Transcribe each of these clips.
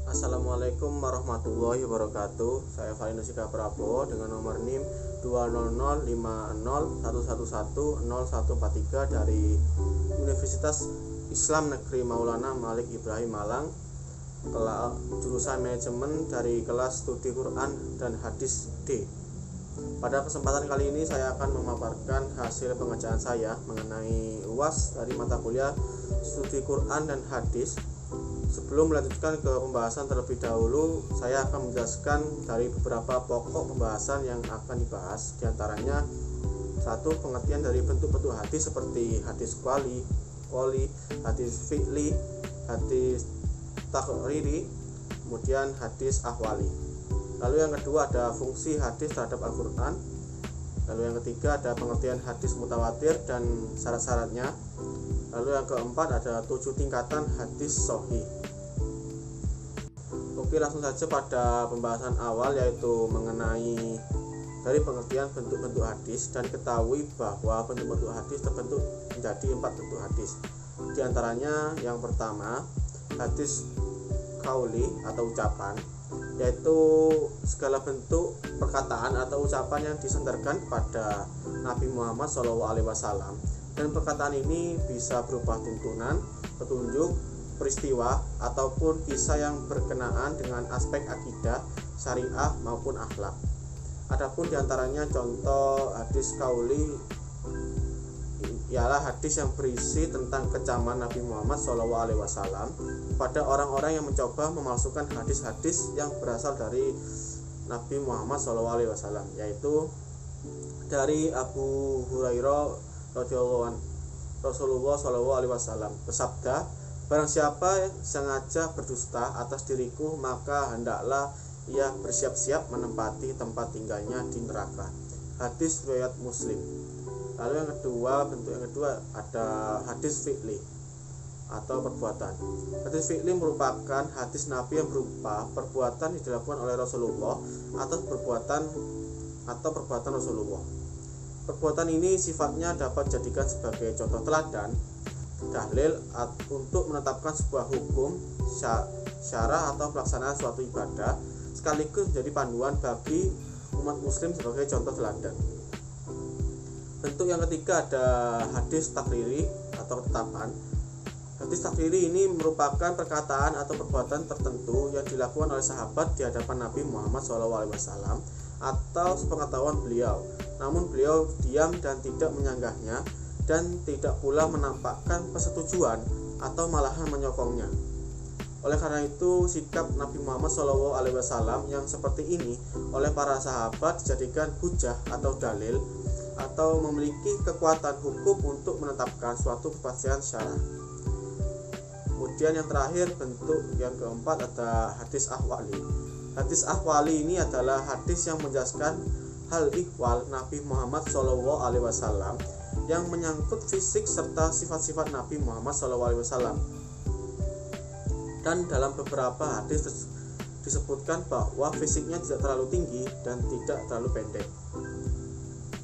Assalamualaikum warahmatullahi wabarakatuh. Saya Valinusika Prabowo dengan nomor NIM 2005011110143 dari Universitas Islam Negeri Maulana Malik Ibrahim Malang, jurusan manajemen dari kelas studi Quran dan Hadis D. Pada kesempatan kali ini saya akan memaparkan hasil pengerjaan saya mengenai UAS dari mata kuliah studi Quran dan Hadis. Sebelum melanjutkan ke pembahasan terlebih dahulu, saya akan menjelaskan dari beberapa pokok pembahasan yang akan dibahas. Di antaranya, satu, pengertian dari bentuk-bentuk hadis seperti hadis qoli, hadis fi'li, hadis takriri, kemudian hadis ahwali. Lalu yang kedua ada fungsi hadis terhadap Al-Quran. Lalu yang ketiga ada pengertian hadis mutawatir dan syarat-syaratnya. Lalu yang keempat ada 7 tingkatan hadis sahih. Oke, langsung saja pada pembahasan awal, yaitu mengenai dari pengertian bentuk-bentuk hadis. Dan ketahui bahwa bentuk-bentuk hadis terbentuk menjadi 4 bentuk hadis. Di antaranya yang pertama hadis qauli atau ucapan, yaitu segala bentuk perkataan atau ucapan yang disandarkan kepada Nabi Muhammad SAW. Dan perkataan ini bisa berupa tuntunan, petunjuk, peristiwa, ataupun kisah yang berkenaan dengan aspek akidah, syariah maupun akhlak. Adapun diantaranya contoh hadis qauli ialah hadis yang berisi tentang kecaman Nabi Muhammad SAW pada orang-orang yang mencoba memalsukan hadis-hadis yang berasal dari Nabi Muhammad SAW, yaitu dari Abu Hurairah Rasulullah SAW bersabda, barang siapa sengaja berdusta atas diriku, maka hendaklah ia bersiap-siap menempati tempat tinggalnya di neraka. Hadis riwayat Muslim. Lalu yang kedua, bentuk yang kedua ada hadis fi'li atau perbuatan. Hadis fi'li merupakan hadis Nabi yang berupa perbuatan yang dilakukan oleh Rasulullah atau perbuatan Rasulullah. Perbuatan ini sifatnya dapat dijadikan sebagai contoh teladan, dalil untuk menetapkan sebuah hukum, syarah atau pelaksanaan suatu ibadah, sekaligus menjadi panduan bagi umat muslim sebagai contoh teladan. Bentuk yang ketiga ada hadis takriri atau ketetapan. Hadis takriri ini merupakan perkataan atau perbuatan tertentu yang dilakukan oleh sahabat di hadapan Nabi Muhammad SAW atau sepengetahuan beliau, namun beliau diam dan tidak menyanggahnya, dan tidak pula menampakkan persetujuan atau malahan menyokongnya. Oleh karena itu, sikap Nabi Muhammad SAW yang seperti ini oleh para sahabat dijadikan hujah atau dalil atau memiliki kekuatan hukum untuk menetapkan suatu kepastian syarah. Kemudian yang terakhir, bentuk yang keempat ada hadis ahwali. Hadis ahwali ini adalah hadis yang menjelaskan hal ihwal Nabi Muhammad SAW yang menyangkut fisik serta sifat-sifat Nabi Muhammad SAW. Dan dalam beberapa hadis disebutkan bahwa fisiknya tidak terlalu tinggi dan tidak terlalu pendek,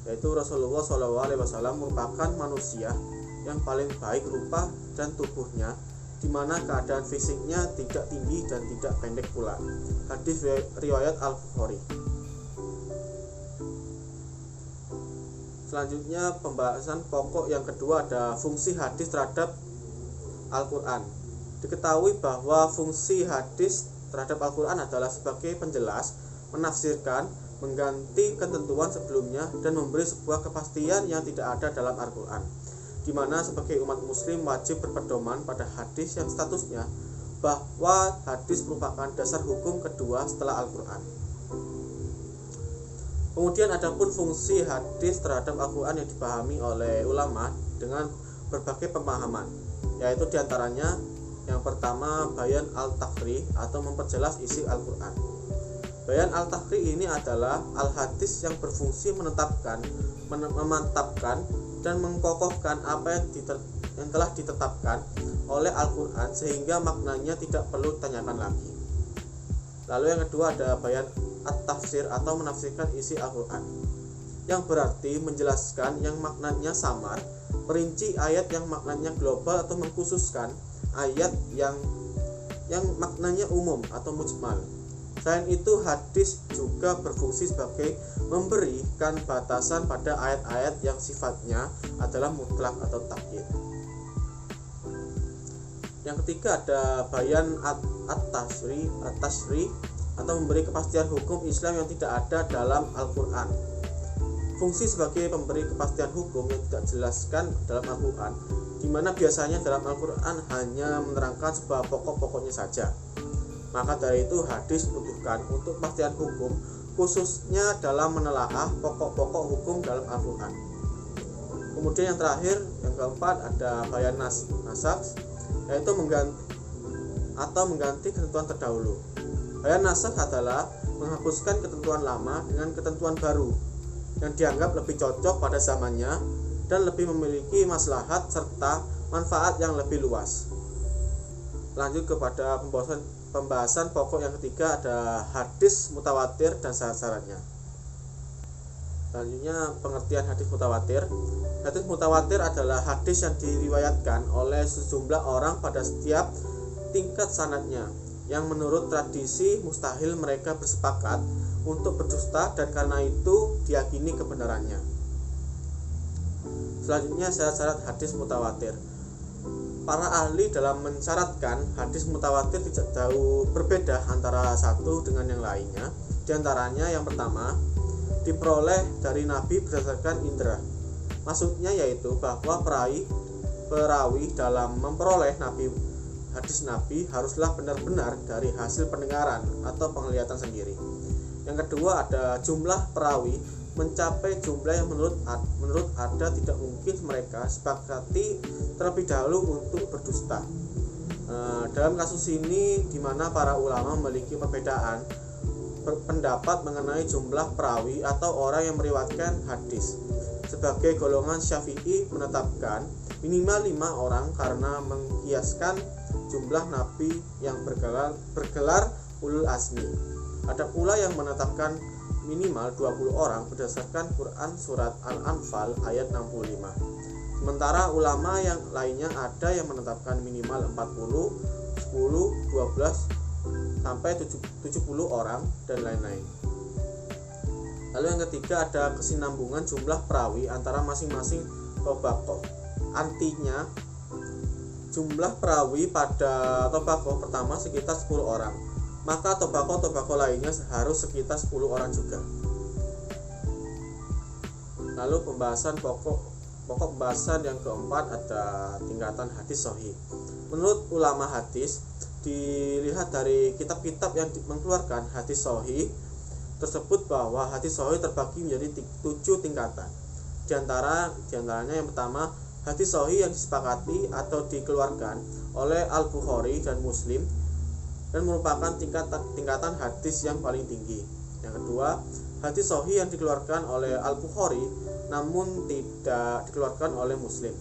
yaitu Rasulullah SAW merupakan manusia yang paling baik rupa dan tubuhnya, di mana keadaan fisiknya tidak tinggi dan tidak pendek pula. Hadis riwayat Al-Bukhari. Selanjutnya pembahasan pokok yang kedua ada fungsi hadis terhadap Al-Quran. Diketahui bahwa fungsi hadis terhadap Al-Quran adalah sebagai penjelas, menafsirkan, mengganti ketentuan sebelumnya, dan memberi sebuah kepastian yang tidak ada dalam Al-Quran, di mana sebagai umat muslim wajib berpedoman pada hadis yang statusnya bahwa hadis merupakan dasar hukum kedua setelah Al-Quran. Kemudian adapun fungsi hadis terhadap Al-Quran yang dipahami oleh ulama dengan berbagai pemahaman, yaitu diantaranya yang pertama bayan al-takhri atau memperjelas isi Al-Quran. Bayan al-takhri ini adalah al-hadis yang berfungsi menetapkan, memantapkan, dan mengkokohkan apa yang telah ditetapkan oleh Al-Quran sehingga maknanya tidak perlu ditanyakan lagi. Lalu yang kedua ada bayan at-tafsir atau menafsirkan isi Al-Quran, yang berarti menjelaskan yang maknanya samar, merinci ayat yang maknanya global atau mengkhususkan ayat yang yang maknanya umum atau mujmal. Selain itu, hadis juga berfungsi sebagai memberikan batasan pada ayat-ayat yang sifatnya adalah mutlak atau takyid. Yang ketiga ada bayan at-tashri atau memberi kepastian hukum Islam yang tidak ada dalam Al-Quran. Fungsi sebagai pemberi kepastian hukum yang tidak dijelaskan dalam Al-Quran, di mana biasanya dalam Al-Quran hanya menerangkan sebuah pokok-pokoknya saja. Maka dari itu hadis dibutuhkan untuk kepastian hukum, khususnya dalam menelaah pokok-pokok hukum dalam Al-Quran. Kemudian yang terakhir, yang keempat ada bayan nasakh, yaitu mengganti ketentuan terdahulu. Bayan nasakh adalah menghapuskan ketentuan lama dengan ketentuan baru yang dianggap lebih cocok pada zamannya dan lebih memiliki maslahat serta manfaat yang lebih luas. Lanjut kepada pembahasan pokok yang ketiga, ada hadis mutawatir dan syarat-syaratnya. Selanjutnya pengertian hadis mutawatir. Hadis mutawatir adalah hadis yang diriwayatkan oleh sejumlah orang pada setiap tingkat sanadnya, yang menurut tradisi mustahil mereka bersepakat untuk berdusta dan karena itu diyakini kebenarannya. Selanjutnya syarat-syarat hadis mutawatir. Para ahli dalam mensyaratkan hadis mutawatir tidak jauh berbeda antara satu dengan yang lainnya. Di antaranya yang pertama, diperoleh dari Nabi berdasarkan indera. Maksudnya yaitu bahwa perawi dalam memperoleh hadis Nabi haruslah benar-benar dari hasil pendengaran atau penglihatan sendiri. Yang kedua ada jumlah perawi mencapai jumlah yang menurut ada tidak mungkin mereka sepakati terlebih dahulu untuk berdusta. Dalam kasus ini di mana para ulama memiliki perbedaan pendapat mengenai jumlah perawi atau orang yang meriwayatkan hadis. Sebagai golongan Syafi'i menetapkan minimal 5 orang karena mengkiaskan jumlah nabi yang bergelar ulul azmi. Ada pula yang menetapkan minimal 20 orang berdasarkan Quran surat Al-Anfal ayat 65. Sementara ulama yang lainnya ada yang menetapkan minimal 40, 10, 12 sampai 70 orang dan lain-lain. Lalu yang ketiga ada kesinambungan jumlah perawi antara masing-masing tobaqoh. Artinya jumlah perawi pada tobaqoh pertama sekitar 10 orang, maka tobaqoh lainnya harus sekitar 10 orang juga. Lalu pokok pembahasan yang keempat ada tingkatan hadis sahih. Menurut ulama hadis, dilihat dari kitab-kitab yang mengeluarkan hadis sahih tersebut bahwa hadis sahih terbagi menjadi 7 tingkatan. Di antaranya yang pertama, hadis sahih yang disepakati atau dikeluarkan oleh Al-Bukhari dan Muslim dan merupakan tingkatan hadis yang paling tinggi. Yang kedua, hadis sahih yang dikeluarkan oleh Al-Bukhari namun tidak dikeluarkan oleh Muslim.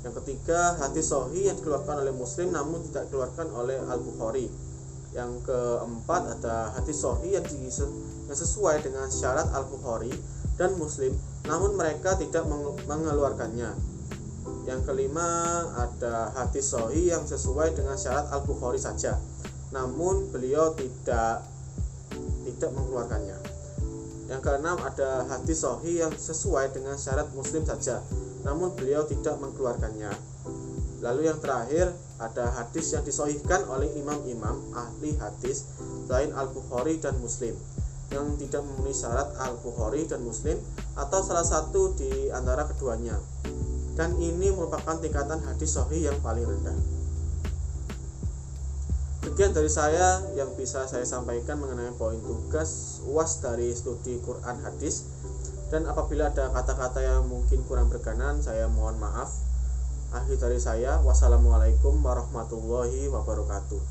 Yang ketiga, hadis sahih yang dikeluarkan oleh Muslim namun tidak dikeluarkan oleh Al-Bukhari. Yang keempat ada hadis sahih yang sesuai dengan syarat Al-Bukhari dan Muslim namun mereka tidak mengeluarkannya. Yang kelima ada hadis sahih yang sesuai dengan syarat Al-Bukhari saja namun beliau tidak mengeluarkannya. Yang keenam ada hadis sahih yang sesuai dengan syarat Muslim saja namun beliau tidak mengeluarkannya. Lalu yang terakhir ada hadis yang disahihkan oleh imam-imam ahli hadis selain Al-Bukhari dan Muslim yang tidak memenuhi syarat Al-Bukhari dan Muslim atau salah satu di antara keduanya, dan ini merupakan tingkatan hadis sahih yang paling rendah. Sekian dari saya yang bisa saya sampaikan mengenai poin tugas UAS dari studi Quran hadis, dan apabila ada kata-kata yang mungkin kurang berkenan saya mohon maaf. Akhir dari saya, wassalamualaikum warahmatullahi wabarakatuh.